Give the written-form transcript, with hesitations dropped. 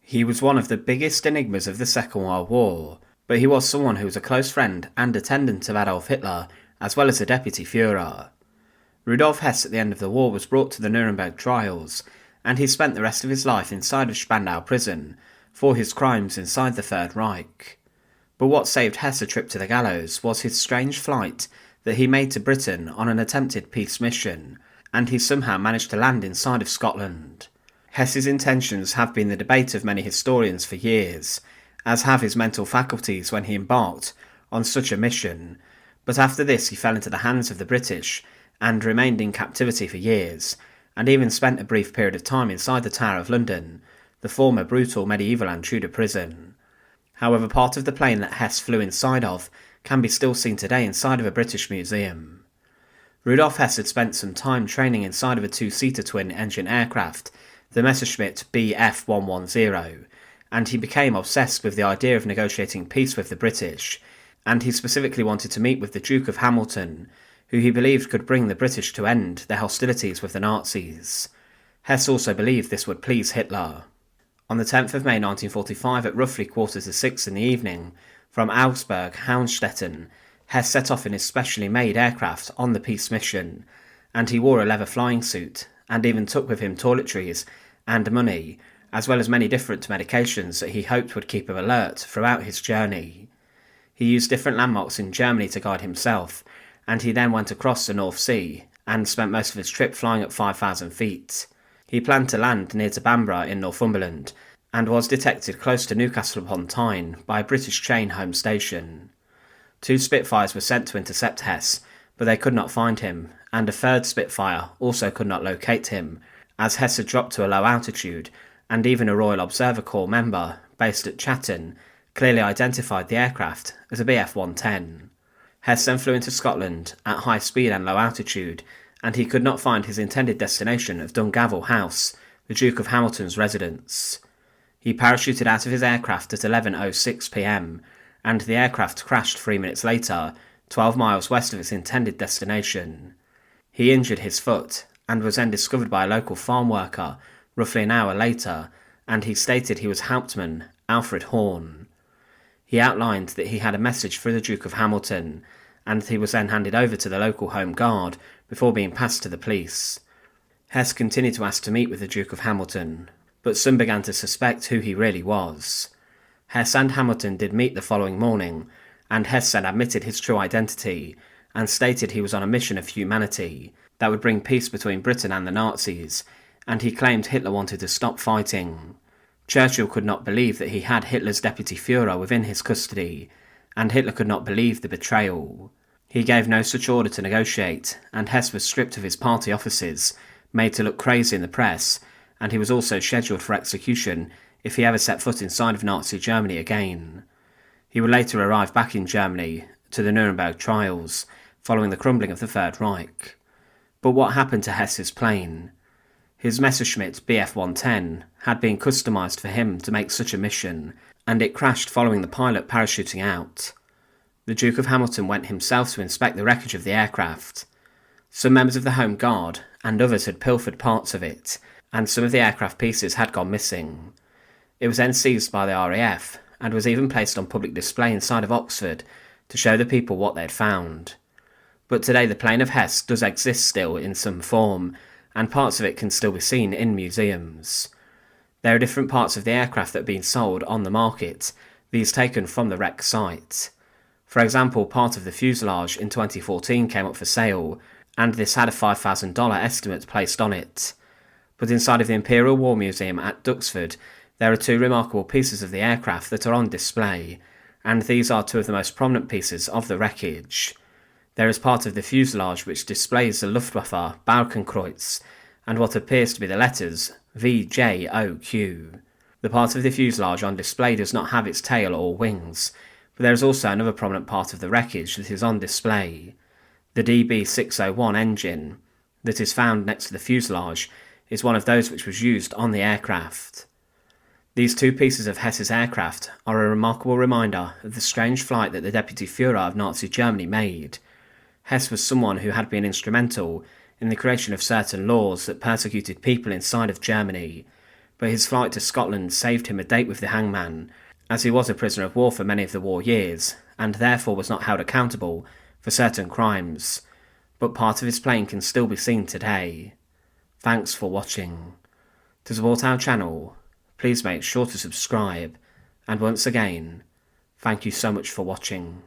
He was one of the biggest enigmas of the Second World War, but he was someone who was a close friend and attendant of Adolf Hitler, as well as the deputy Führer. Rudolf Hess at the end of the war was brought to the Nuremberg trials, and he spent the rest of his life inside of Spandau prison for his crimes inside the Third Reich. But what saved Hess a trip to the gallows was his strange flight that he made to Britain on an attempted peace mission, and he somehow managed to land inside of Scotland. Hess's intentions have been the debate of many historians for years, as have his mental faculties when he embarked on such a mission, but after this he fell into the hands of the British and remained in captivity for years, and even spent a brief period of time inside the Tower of London, the former brutal medieval and Tudor prison. However, part of the plane that Hess flew inside of can be still seen today inside of a British museum. Rudolf Hess had spent some time training inside of a two-seater twin-engine aircraft, the Messerschmitt Bf-110, and he became obsessed with the idea of negotiating peace with the British, and he specifically wanted to meet with the Duke of Hamilton, who he believed could bring the British to end their hostilities with the Nazis. Hess also believed this would please Hitler. On the 10th of May 1945 at roughly 5:45 in the evening, from Augsburg, Hounstetten, Hess set off in his specially made aircraft on the peace mission, and he wore a leather flying suit, and even took with him toiletries and money, as well as many different medications that he hoped would keep him alert throughout his journey. He used different landmarks in Germany to guide himself, and he then went across the North Sea and spent most of his trip flying at 5,000 feet. He planned to land near to Bamborough in Northumberland, and was detected close to Newcastle upon Tyne by a British chain home station. 2 Spitfires were sent to intercept Hess, but they could not find him, and a third Spitfire also could not locate him, as Hess had dropped to a low altitude, and even a Royal Observer Corps member, based at Chatton, clearly identified the aircraft as a Bf-110. Hess then flew into Scotland at high speed and low altitude, and he could not find his intended destination of Dungavel House, the Duke of Hamilton's residence. He parachuted out of his aircraft at 11:06 p.m, and the aircraft crashed 3 minutes later, 12 miles west of its intended destination. He injured his foot, and was then discovered by a local farm worker roughly an hour later, and he stated he was Hauptmann Alfred Horn. He outlined that he had a message for the Duke of Hamilton, and he was then handed over to the local Home Guard before being passed to the police. Hess continued to ask to meet with the Duke of Hamilton, but some began to suspect who he really was. Hess and Hamilton did meet the following morning, and Hess then admitted his true identity, and stated he was on a mission of humanity that would bring peace between Britain and the Nazis, and he claimed Hitler wanted to stop fighting. Churchill could not believe that he had Hitler's deputy Führer within his custody, and Hitler could not believe the betrayal. He gave no such order to negotiate, and Hess was stripped of his party offices, made to look crazy in the press, and he was also scheduled for execution if he ever set foot inside of Nazi Germany again. He would later arrive back in Germany to the Nuremberg trials, following the crumbling of the Third Reich. But what happened to Hess's plane? His Messerschmitt Bf-110 had been customised for him to make such a mission, and it crashed following the pilot parachuting out. The Duke of Hamilton went himself to inspect the wreckage of the aircraft. Some members of the Home Guard and others had pilfered parts of it, and some of the aircraft pieces had gone missing. It was then seized by the RAF, and was even placed on public display inside of Oxford to show the people what they had found. But today the plane of Hess does exist still in some form, and parts of it can still be seen in museums. There are different parts of the aircraft that have been sold on the market, these taken from the wreck site. For example, part of the fuselage in 2014 came up for sale, and this had a $5,000 estimate placed on it. But inside of the Imperial War Museum at Duxford, there are 2 remarkable pieces of the aircraft that are on display, and these are 2 of the most prominent pieces of the wreckage. There is part of the fuselage which displays the Luftwaffe Baukenkreuz, and what appears to be the letters VJOQ. The part of the fuselage on display does not have its tail or wings, but there is also another prominent part of the wreckage that is on display. The DB601 engine that is found next to the fuselage is one of those which was used on the aircraft. These 2 pieces of Hess's aircraft are a remarkable reminder of the strange flight that the Deputy Führer of Nazi Germany made. Hess was someone who had been instrumental in the creation of certain laws that persecuted people inside of Germany, but his flight to Scotland saved him a date with the hangman, as he was a prisoner of war for many of the war years, and therefore was not held accountable for certain crimes, but part of his plane can still be seen today. Thanks for watching. To support our channel, please make sure to subscribe, and once again, thank you so much for watching.